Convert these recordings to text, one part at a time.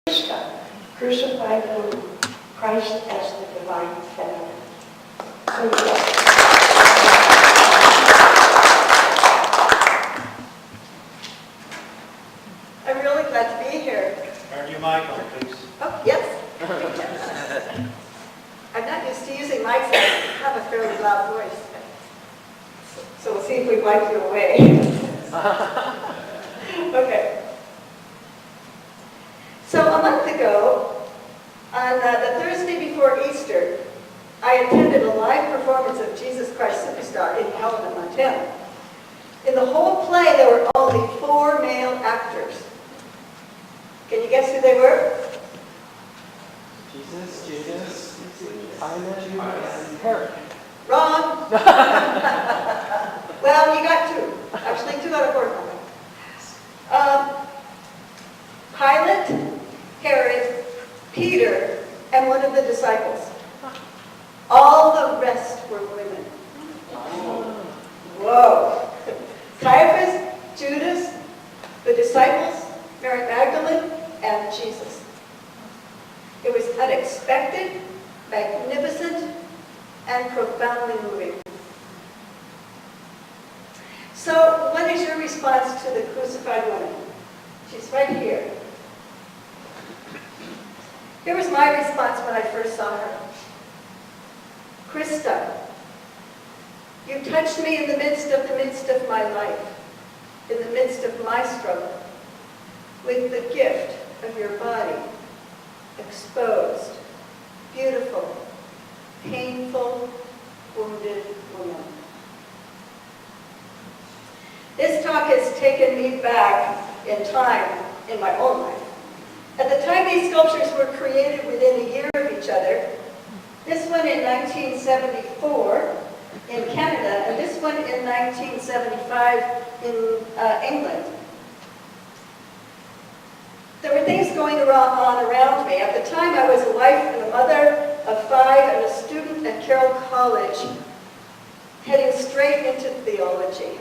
Christa, crucified womb, Christ as the divine feminine. I'm really glad to be here. Turn your mic on, please. Oh, yes. I'm not used to using mics. I have a fairly loud voice. So we'll see if we wipe you away. Okay. So a month ago, on the Thursday before Easter, I attended a live performance of Jesus Christ Superstar in Helena, Montana. In the whole play, there were only 4 male actors. Can you guess who they were? Jesus, Judas, Simon, and Herod. Wrong. Well, you got 2. Actually, 2 out of 4. Pilate, Herod, Peter, and one of the disciples. All the rest were women. Whoa. Caiaphas, Judas, the disciples, Mary Magdalene, and Jesus. It was unexpected, magnificent, and profoundly moving. So, what is your response to the crucified woman? She's right here. Here was my response when I first saw her. Christa, you touched me in the midst of my life, in the midst of my struggle, with the gift of your body, exposed, beautiful, painful, wounded woman. This talk has taken me back in time in my own life. At the time these sculptures were created within a year of each other, this one in 1974 in Canada, and this one in 1975 in England. There were things going on around me. At the time, I was a wife and a mother of 5 and a student at Carroll College, heading straight into theology.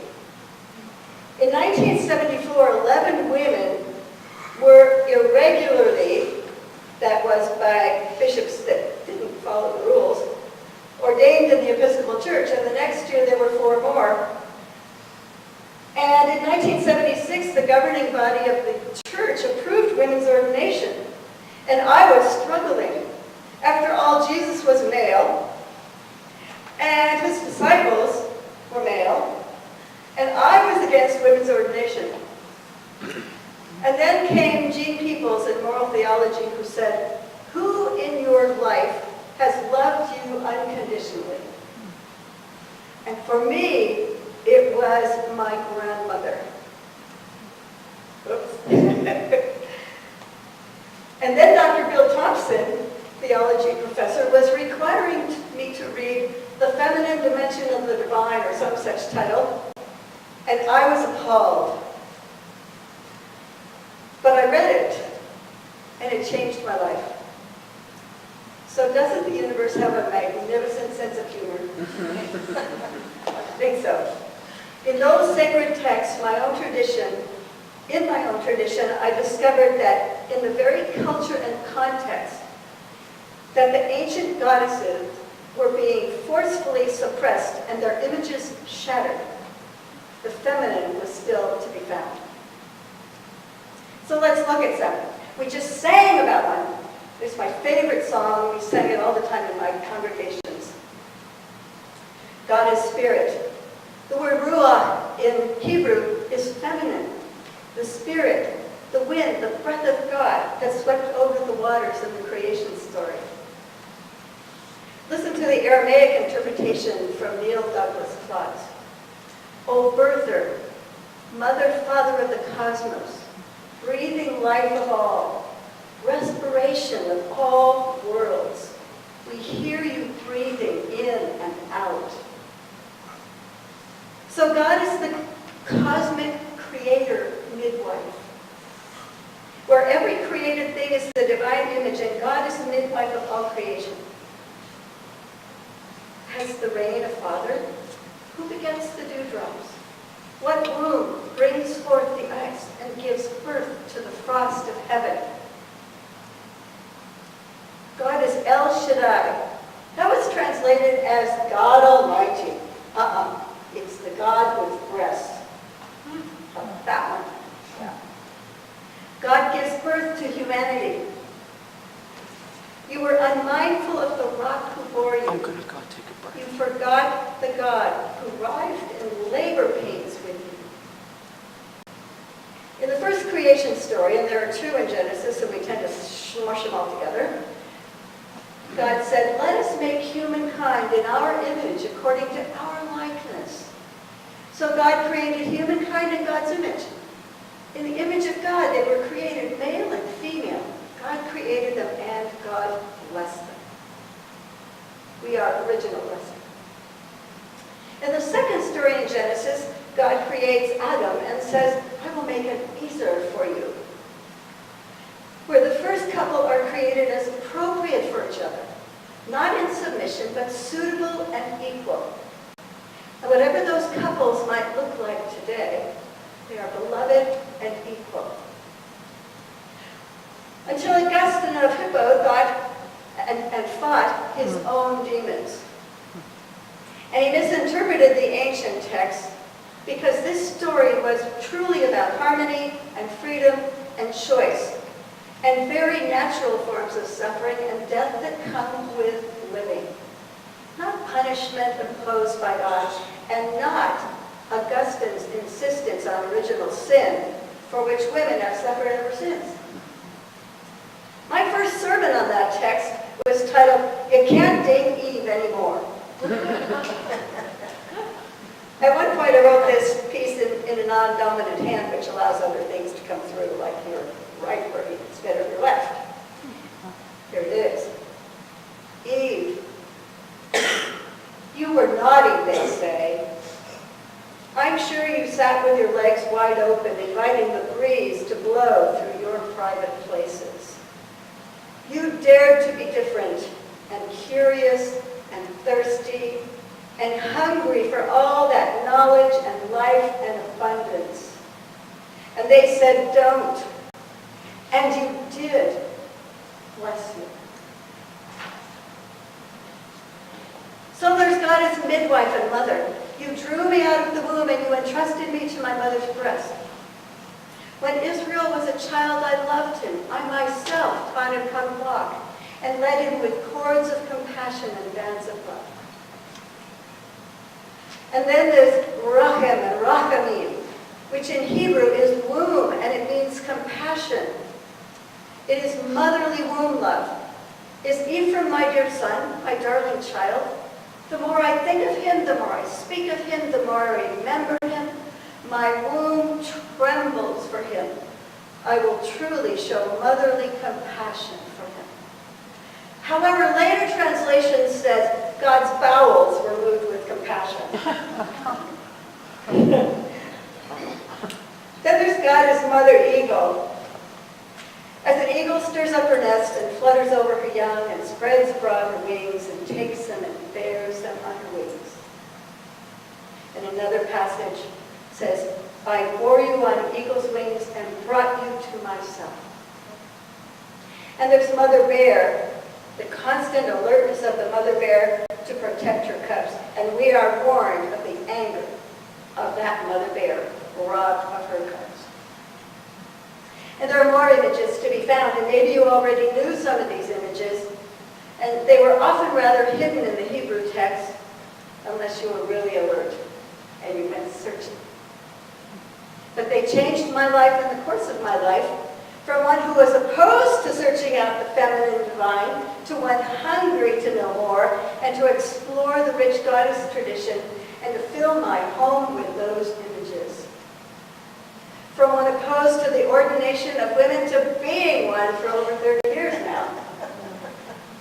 In 1974, 11 women were irregularly, that was by bishops that didn't follow the rules, ordained in the Episcopal Church, and the next year there were 4 more. And in 1976, the governing body of the church approved women's ordination. And I was struggling. After all, Jesus was male, and his disciples were male, and I was against women's ordination. And then came Jean Peoples in moral theology who said, who in your life has loved you unconditionally? And for me, it was my grandmother. Oops. And then Dr. Bill Thompson, theology professor, was requiring me to read The Feminine Dimension of the Divine, or some such title, and I was appalled. But I read it, and it changed my life. So doesn't the universe have a magnificent sense of humor? I think so. In those sacred texts, in my own tradition, I discovered that in the very culture and context, that the ancient goddesses were being forcefully suppressed and their images shattered. The feminine was still to be found. So let's look at some. We just sang about one. It's my favorite song. We sang it all the time in my congregations. God is spirit. The word ruach in Hebrew is feminine. The spirit, the wind, the breath of God that swept over the waters in the creation story. Listen to the Aramaic interpretation from Neil Douglas Claus. O birther, mother, father of the cosmos, breathing life of all, respiration of all worlds. We hear you breathing in and out. So God is the cosmic creator midwife, where every created thing is the divine image, and God is the midwife of all creation. Has the rain a father? Who begets the dewdrops? What womb brings forth the ice and gives birth to the frost of heaven? Shaddai. That was translated as God Almighty. It's the God with breasts. That one. Yeah. God gives birth to humanity. You were unmindful of the rock who bore you. I'm gonna go take a break. You forgot the God who writhed in labor pains with you. In the first creation story, and there are two in Genesis, and we tend to smush them all together, God said, "Let us make humankind in our image, according to our likeness." So God created humankind in God's image. In the image of God, they were created male and female. God created them, and God blessed them. We are original blessing. In the second story in Genesis, God creates Adam and says, "I will make an ezer for you," where the first couple are created as appropriate for each other, not in submission, but suitable and equal. And whatever those couples might look like today, they are beloved and equal. Until Augustine of Hippo thought and fought his own demons. And he misinterpreted the ancient text because this story was truly about harmony and freedom and choice and very natural forms of suffering and death that come with living. Not punishment imposed by God, and not Augustine's insistence on original sin, for which women have suffered ever since. My first sermon on that text was titled, "You Can't Date Eve Anymore." At one point I wrote this piece in a non-dominant hand, which allows other things to come through, like your right brain instead of your left. Here it is. "Eve, you were naughty," they say. "I'm sure you sat with your legs wide open, inviting the breeze to blow through your private places. You dared to be different and curious and thirsty and hungry for all that knowledge and life and abundance. And they said, 'Don't.' And you did. Bless you." So there's God as midwife and mother. "You drew me out of the womb and you entrusted me to my mother's breast. When Israel was a child, I loved him. I myself taught him how to walk and led him with cords of compassion and bands of love." And then there's Rachem and Rachamim, which in Hebrew is womb, and it means compassion. It is motherly womb love. "Is Ephraim my dear son, my darling child? The more I think of him, the more I speak of him, the more I remember him. My womb trembles for him. I will truly show motherly compassion for him." However, later translation says God's bowels were moved with compassion. Then there's God as mother eagle. As an eagle stirs up her nest and flutters over her young and spreads abroad her wings and takes them and bears them on her wings. And another passage says, "I bore you on eagle's wings and brought you to myself." And there's mother bear, the constant alertness of the mother bear to protect her cubs. And we are warned of the anger of that mother bear, robbed of her cubs. And there are more images to be found, and maybe you already knew some of these images, and they were often rather hidden in the Hebrew text, unless you were really alert and you went searching. But they changed my life in the course of my life, from one who was opposed to searching out the feminine divine, to one hungry to know more, and to explore the rich goddess tradition, and to fill my home with those images. From one opposed to the ordination of women to being one for over 30 years now.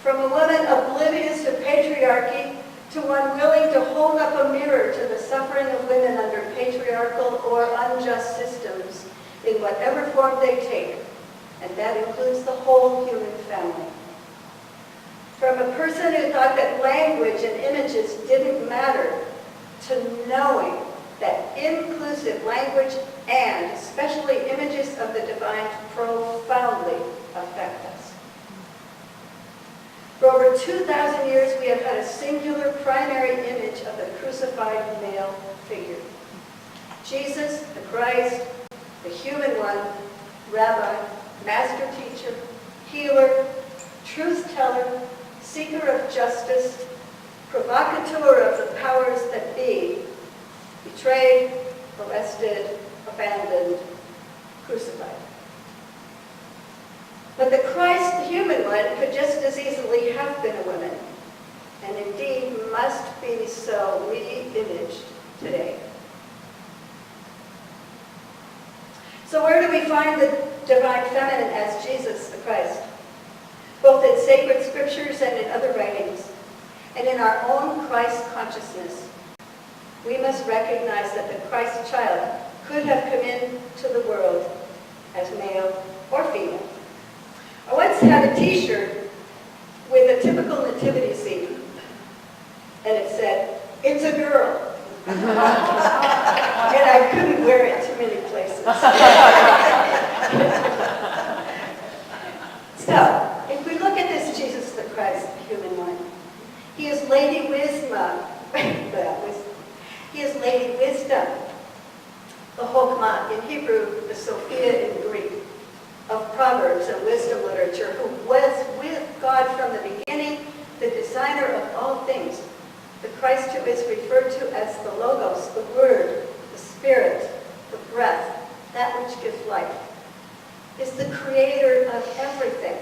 From a woman oblivious to patriarchy to one willing to hold up a mirror to the suffering of women under patriarchal or unjust systems in whatever form they take, and that includes the whole human family. From a person who thought that language and images didn't matter, to knowing that inclusive language and especially images of the divine profoundly affect us. For over 2,000 years, we have had a singular primary image of the crucified male figure. Jesus, the Christ, the human one, rabbi, master teacher, healer, truth teller, seeker of justice, provocateur of the powers that be, betrayed, arrested, abandoned, crucified. But the Christ, the human one, could just as easily have been a woman, and indeed must be so re-imaged today. So where do we find the divine feminine as Jesus the Christ? Both in sacred scriptures and in other writings, and in our own Christ consciousness. We must recognize that the Christ child could have come into the world as male or female. I once had a t-shirt with a typical nativity scene, and it said, "It's a girl." And I couldn't wear it to many places. So, if we look at this Jesus the Christ, the human one, he is Lady Wisdom. He is Lady Wisdom, the Chokmah in Hebrew, the Sophia in Greek, of Proverbs and wisdom literature, who was with God from the beginning, the designer of all things. The Christ who is referred to as the Logos, the Word, the Spirit, the breath, that which gives life, is the creator of everything.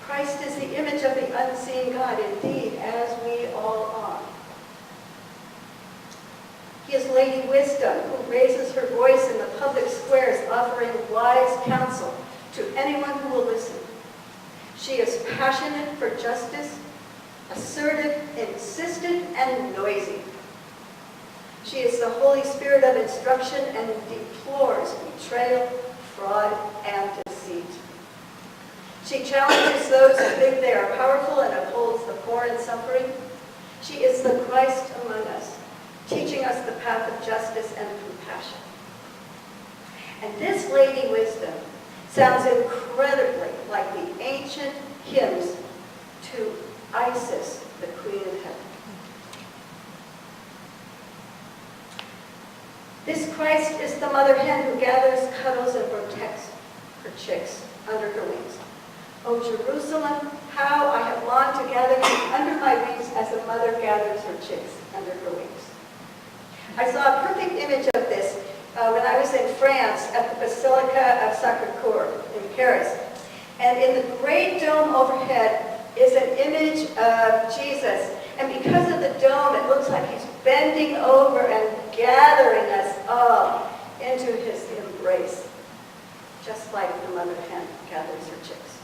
Christ is the image of the unseen God, indeed, as we all are. He is Lady Wisdom, who raises her voice in the public squares, offering wise counsel to anyone who will listen. She is passionate for justice, assertive, insistent, and noisy. She is the Holy Spirit of instruction and deplores betrayal, fraud, and deceit. She challenges those who think they are powerful and upholds the poor and suffering. She is the Christ among us, teaching us the path of justice and compassion. And this Lady Wisdom sounds incredibly like the ancient hymns to Isis, the Queen of Heaven. This Christ is the mother hen who gathers, cuddles, and protects her chicks under her wings. O Jerusalem, how I have longed to gather you under my wings as a mother gathers her chicks under her wings. I saw a perfect image of this when I was in France at the Basilica of Sacré-Cœur in Paris. And in the great dome overhead is an image of Jesus. And because of the dome, it looks like he's bending over and gathering us all into his embrace, just like the mother hen gathers her chicks.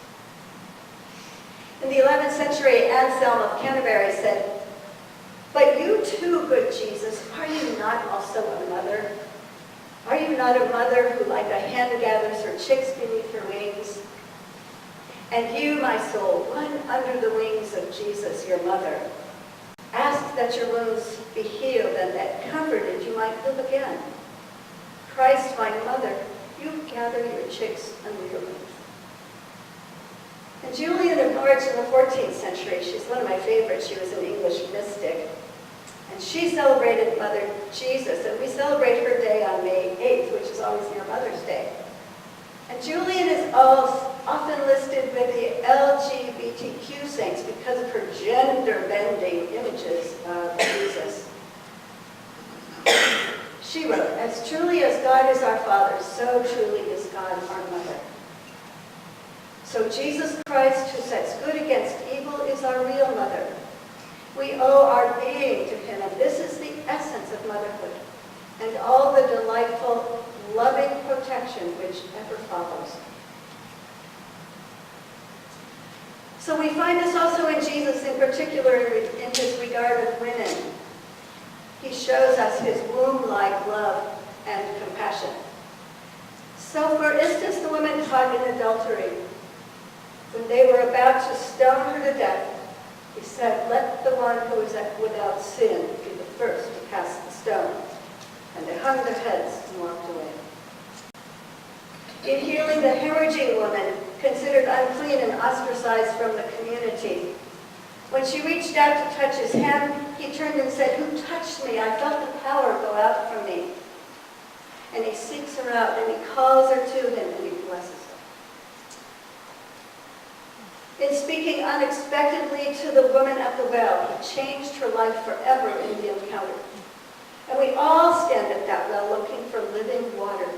In the 11th century, Anselm of Canterbury said, "But you too, good Jesus, are you not also a mother? Are you not a mother who, like a hen, gathers her chicks beneath her wings? And you, my soul, run under the wings of Jesus, your mother. Ask that your wounds be healed and that comforted you might live again. Christ, my mother, you gather your chicks under your wings." And Julian of Norwich in the 14th century, she's one of my favorites. She was an English mystic. And she celebrated Mother Jesus, and we celebrate her day on May 8th, which is always near Mother's Day. And Julian is often listed with the LGBTQ saints because of her gender-bending images of Jesus. She wrote, "As truly as God is our Father, so truly is God our Mother. So Jesus Christ, who sets good against evil, is our real mother. We owe our being to him, and this is the essence of motherhood, and all the delightful, loving protection which ever follows." So we find this also in Jesus, in particular in his regard of women. He shows us his womb-like love and compassion. So for instance, the woman caught in adultery, when they were about to stone her to death, he said, "Let the one who is without sin be the first to cast the stone." And they hung their heads and walked away. In healing the hemorrhaging woman, considered unclean and ostracized from the community, When she reached out to touch his hem, he turned and said, "Who touched me? I felt the power go out from me." And he seeks her out, and he calls her to him, and he blesses her. In speaking unexpectedly to the woman at the well, he changed her life forever in the encounter. And we all stand at that well looking for living water,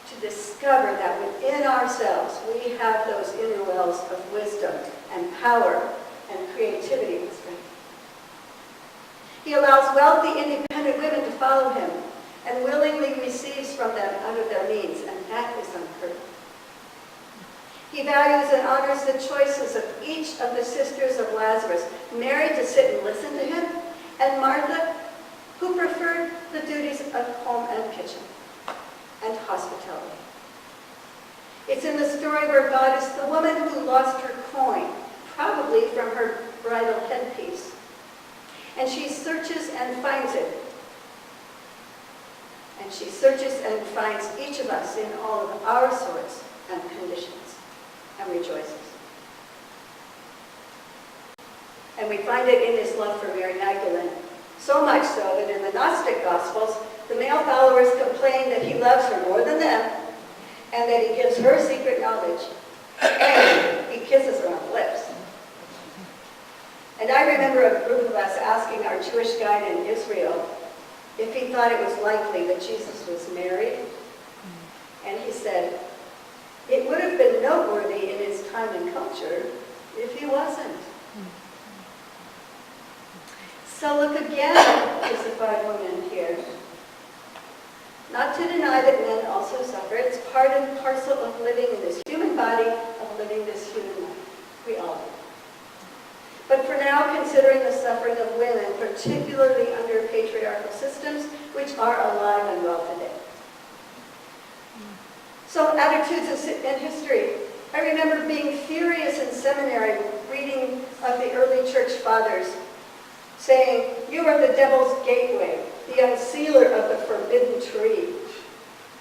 to discover that within ourselves we have those inner wells of wisdom and power and creativity and strength. He allows wealthy, independent women to follow him and willingly receives from them out of their means, and that is unheard of. He values and honors the choices of each of the sisters of Lazarus, Mary to sit and listen to him, and Martha, who preferred the duties of home and kitchen and hospitality. It's in the story where God is the woman who lost her coin, probably from her bridal headpiece, and she searches and finds it. And she searches and finds each of us in all of our sorts and conditions, and rejoices. And we find it in his love for Mary Magdalene, so much so that in the Gnostic Gospels, the male followers complain that he loves her more than them, and that he gives her secret knowledge, and he kisses her on the lips. And I remember a group of us asking our Jewish guide in Israel if he thought it was likely that Jesus was married. And he said, it would have been noteworthy in his time and culture if he wasn't. So look again at the crucified woman here. Not to deny that men also suffer. It's part and parcel of living in this human body, of living this human life. We all do. But for now, considering the suffering of women, particularly under patriarchal systems, which are alive and well today. So attitudes in history. I remember being furious in seminary, reading of the early church fathers, saying, "You are the devil's gateway, the unsealer of the forbidden tree.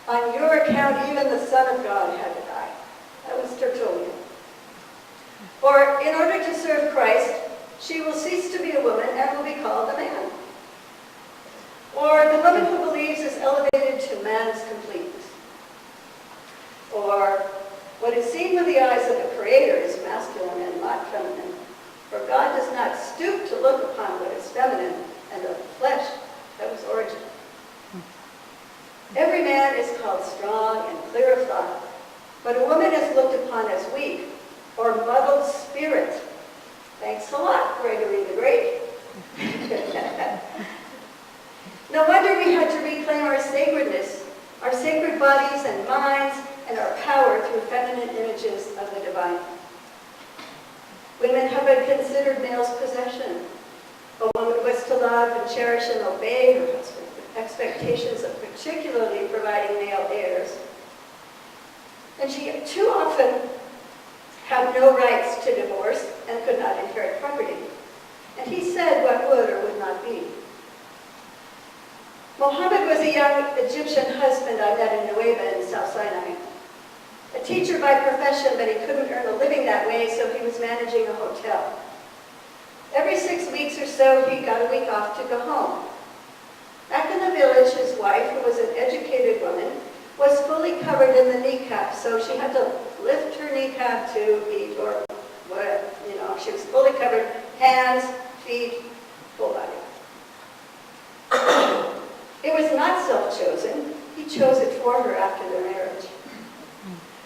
On your account, even the Son of God had to die." That was Tertullian. Or, in order to serve Christ, she will cease to be a woman and will be called a man. Or, the woman who believes is elevated to man's completeness. Or, what is seen with the eyes of the Creator is masculine and not feminine. For God does not stoop to look upon what is feminine and of the flesh. That was origin. Every man is called strong and clear of thought, but a woman is looked upon as weak or muddled spirit. Thanks a lot, Gregory the Great. No wonder we had to reclaim our sacredness, our sacred bodies and minds, and our power through feminine images of the divine. Women have been considered male's possession. A woman was to love and cherish and obey her husband, with expectations of particularly providing male heirs. And she too often had no rights to divorce and could not inherit property. And he said what would or would not be. Mohammed was a young Egyptian husband I met in Nueva in South Sinai. A teacher by profession, but he couldn't earn a living that way, so he was managing a hotel. Every 6 weeks or so, he got a week off to go home. Back in the village, his wife, who was an educated woman, was fully covered in the kneecap, so she had to lift her kneecap to eat, or what, she was fully covered, hands, feet, full body. It was not self-chosen. He chose it for her after their marriage.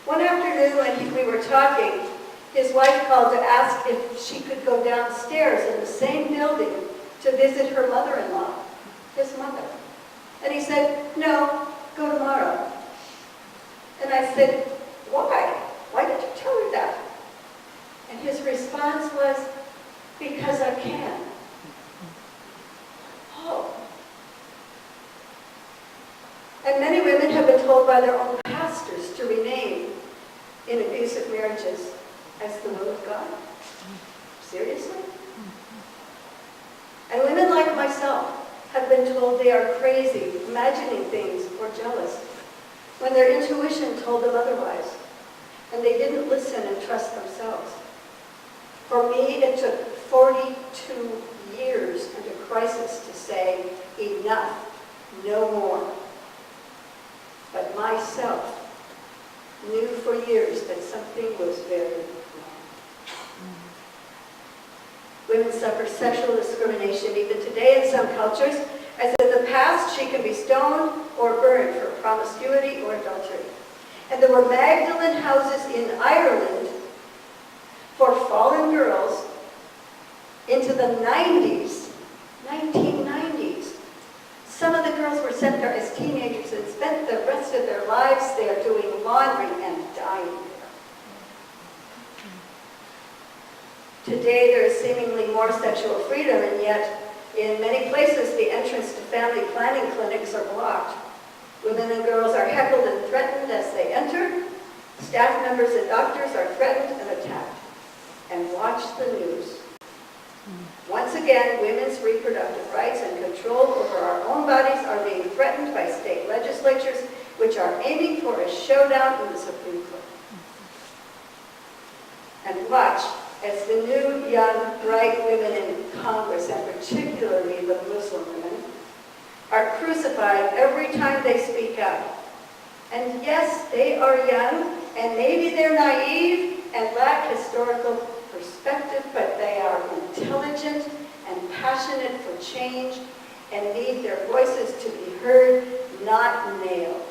One afternoon when we were talking, his wife called to ask if she could go downstairs in the same building to visit her mother-in-law, his mother. And he said, "No, go tomorrow." And I said, "Why? Why did you tell her that?" And his response was, "Because I can." Oh. And many women have been told by their own pastors to remain in abusive marriages as the will of God. Seriously? And women like myself have been told they are crazy, imagining things, or jealous, when their intuition told them otherwise, and they didn't listen and trust themselves. For me, it took 40 2 years under crisis to say, enough, no more. But myself knew for years that something was very wrong. Women suffer sexual discrimination even today in some cultures. As in the past, she can be stoned or burned for promiscuity or adultery. And there were Magdalene houses in Ireland for fallen girls into the 90s, 1990s. Some of the girls were sent there as teenagers and spent the rest of their lives there doing laundry and dying there. Today there is seemingly more sexual freedom, and yet in many places the entrance to family planning clinics are blocked. Women and girls are heckled and threatened as they enter. Staff members and doctors are threatened and attacked. And watch the news. Once again, women's reproductive rights and control over our own bodies are being threatened by state legislatures, which are aiming for a showdown in the Supreme Court. And watch as the new, young, bright women in Congress, and particularly the Muslim women, are crucified every time they speak out. And yes, they are young, and maybe they're naive and lack historical perspective, but they are intelligent and passionate for change and need their voices to be heard, not nailed.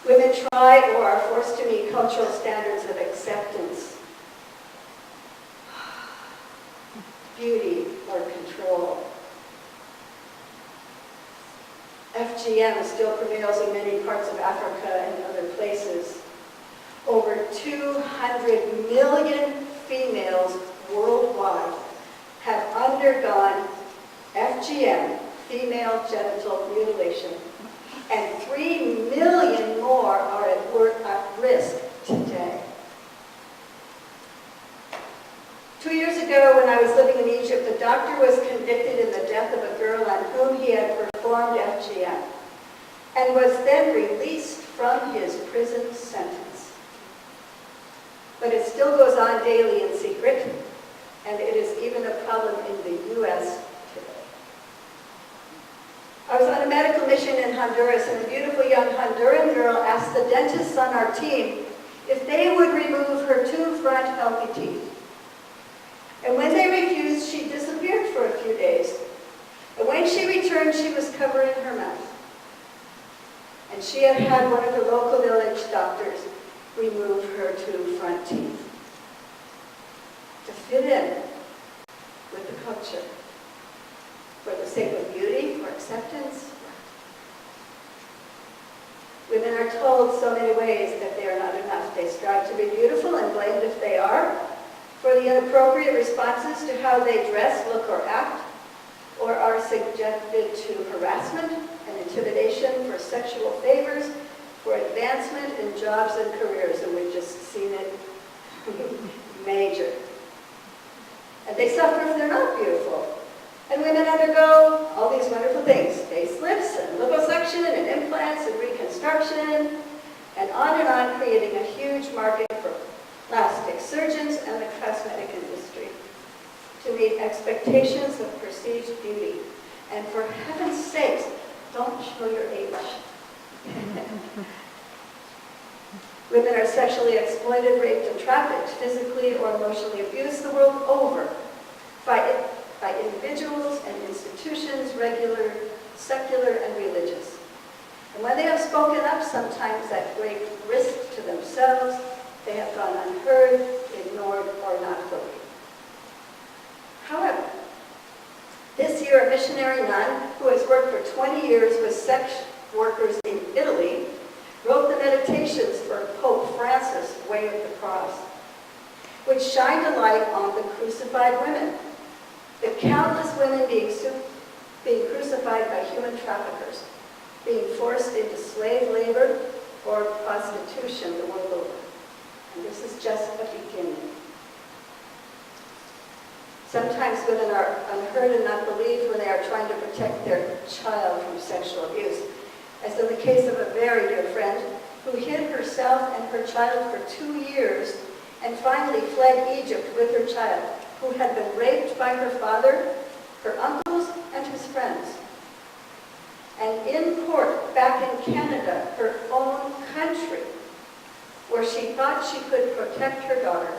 Women try or are forced to meet cultural standards of acceptance, beauty, or control. FGM still prevails in many parts of Africa and other places. Over 200 million females worldwide have undergone FGM, female genital mutilation, and 3 million more are at risk today. 2 years ago, when I was living in Egypt, a doctor was convicted in the death of a girl on whom he had performed FGM and was then released from his prison sentence. But it still goes on daily in secret, and it is even a problem in the U.S. today. I was on a medical mission in Honduras, and a beautiful young Honduran girl asked the dentists on our team if they would remove her 2 front healthy teeth. And when they refused, she disappeared for a few days. And when she returned, she was covering her mouth. And she had had one of the local village doctors remove her 2 front teeth to fit in with the culture, for the sake of beauty, for acceptance. Women are told so many ways that they are not enough. They strive to be beautiful and blamed if they are, for the inappropriate responses to how they dress, look, or act, or are subjected to harassment and intimidation for sexual favors, for advancement in jobs and careers, and we've just seen it major. And they suffer if they're not beautiful. And women undergo all these wonderful things, facelifts and liposuction and implants and reconstruction, and on, creating a huge market for plastic surgeons and the cosmetic industry to meet expectations of perceived beauty. And for heaven's sakes, don't show your age. Women are sexually exploited, raped, and trafficked, physically or emotionally abused the world over by individuals and institutions, regular, secular, and religious. And when they have spoken up, sometimes at great risk to themselves, they have gone unheard, ignored, or not believed. However, this year a missionary nun who has worked for 20 years with sex workers in Italy wrote the meditations for Pope Francis' Way of the Cross, which shined a light on the crucified women, the countless women being crucified by human traffickers, being forced into slave labor or prostitution the world over. And this is just a beginning. Sometimes women are unheard and not believed when they are trying to protect their child from sexual abuse, as in the case of a very dear friend who hid herself and her child for 2 years and finally fled Egypt with her child, who had been raped by her father, her uncles, and his friends. And in court, back in Canada, her own country, where she thought she could protect her daughter,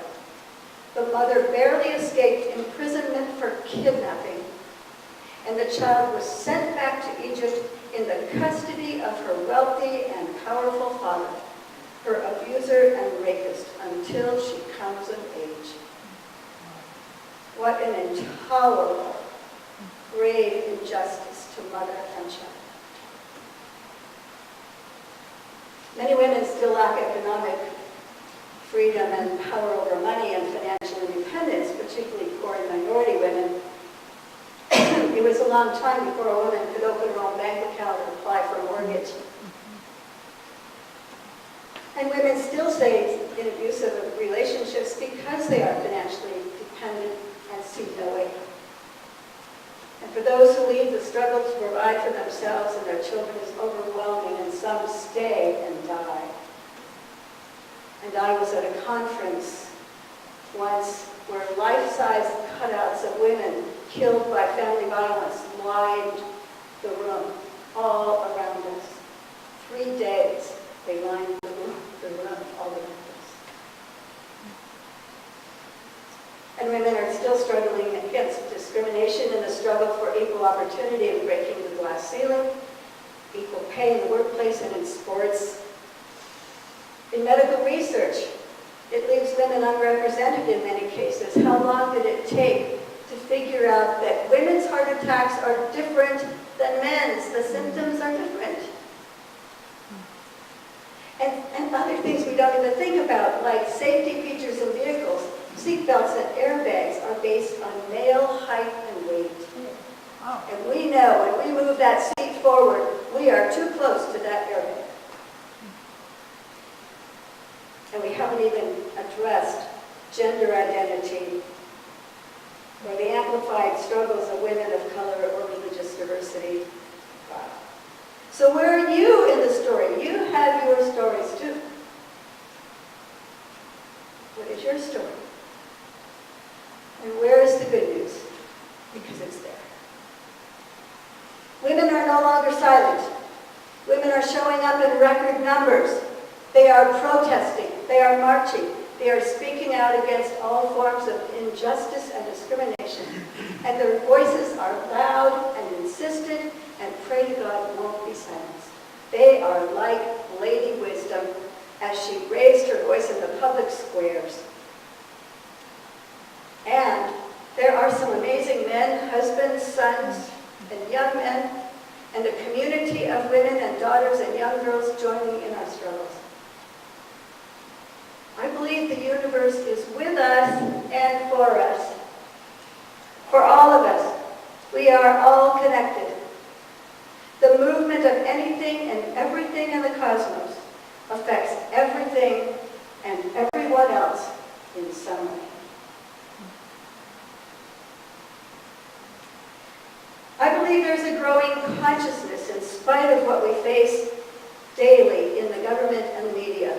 the mother barely escaped imprisonment for kidnapping, and the child was sent back to Egypt in the custody of her wealthy and powerful father, her abuser and rapist, until she comes of age. What an intolerable, grave injustice to mother and child. Many women still lack economic freedom and power over money and financial independence, particularly poor and minority women. It was a long time before a woman could open her own bank account and apply for a mortgage. And women still stay in abusive relationships because they are financially dependent and see no way. And for those who leave, the struggle to provide for themselves and their children is overwhelming, and some stay and die. And I was at a conference once where life-size cutouts of women killed by family violence lined the room, all around us. 3 days they lined the room all around us. And women are still struggling against discrimination in the struggle for equal opportunity and breaking the glass ceiling, equal pay in the workplace and in sports. In medical research, it leaves women unrepresented in many cases. How long did it take to figure out that women's heart attacks are different than men's? The symptoms are different. And other things we don't even think about, like safety features in vehicles. Seatbelts and airbags are based on male height and weight. And we know when we move that seat forward, we are too close to that airbag. And we haven't even addressed gender identity or the amplified struggles of women of color or religious diversity. Wow. So where are you in the story? You have your stories too. What is your story? And where is the good news? Because it's there. Women are no longer silent. Women are showing up in record numbers. They are protesting. They are marching. They are speaking out against all forms of injustice and discrimination. And their voices are loud and insistent, and pray to God won't be silenced. They are like Lady Wisdom as she raised her voice in the public squares. And there are some amazing men, husbands, sons, and young men, and a community of women and daughters and young girls joining in our struggles. I believe the universe is with us and for us. For all of us. We are all connected. The movement of anything and everything in the cosmos affects everything and everyone else in some way. I believe there's a growing consciousness, in spite of what we face daily in the government and the media,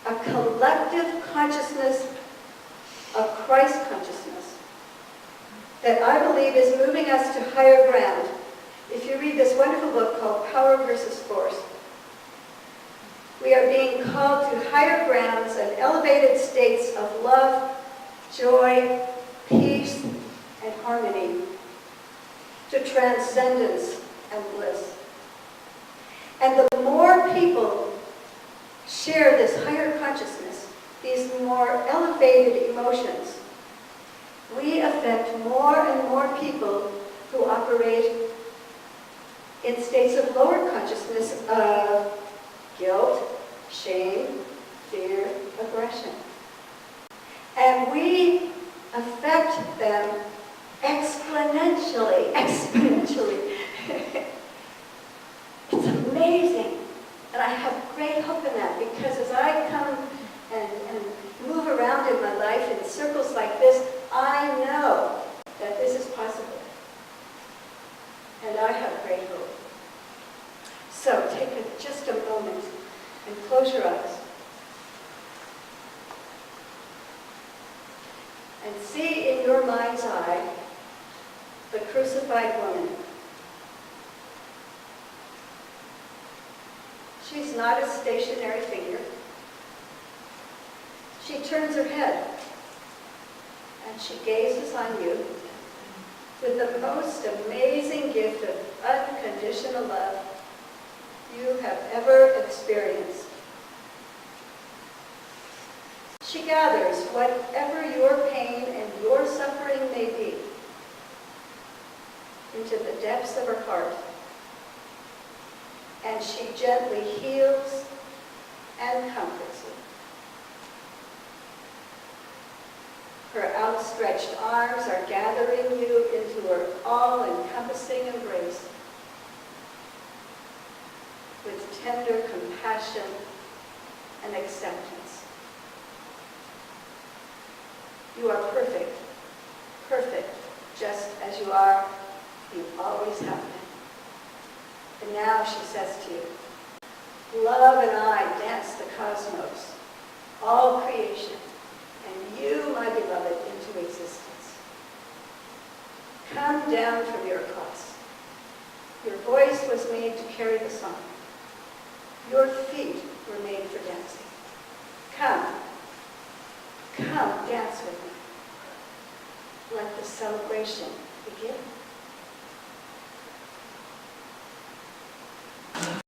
a collective consciousness of Christ consciousness that I believe is moving us to higher ground. If you read this wonderful book called Power versus Force, we are being called to higher grounds and elevated states of love, joy, peace, and harmony, to transcendence and bliss. And the more people share this higher consciousness, these more elevated emotions, we affect more and more people who operate in states of lower consciousness of guilt, shame, fear, aggression. And we affect them exponentially. It's amazing. And I have great hope in that, because as I come and move around in my life in circles like this, I know that this is possible. And I have great hope. So take just a moment and close your eyes. and see in your mind's eye the crucified woman. She's not a stationary figure. She turns her head and she gazes on you with the most amazing gift of unconditional love you have ever experienced. She gathers whatever your pain and your suffering may be into the depths of her heart, and she gently heals and comforts you. Her outstretched arms are gathering you into her all-encompassing embrace with tender compassion and acceptance. You are perfect, perfect, just as you are. You always have been. And now she says to you, love and I dance the cosmos, all creation, and you, my beloved, into existence. Come down from your cross. Your voice was made to carry the song. Your feet were made for dancing. Come dance with me. Let the celebration begin.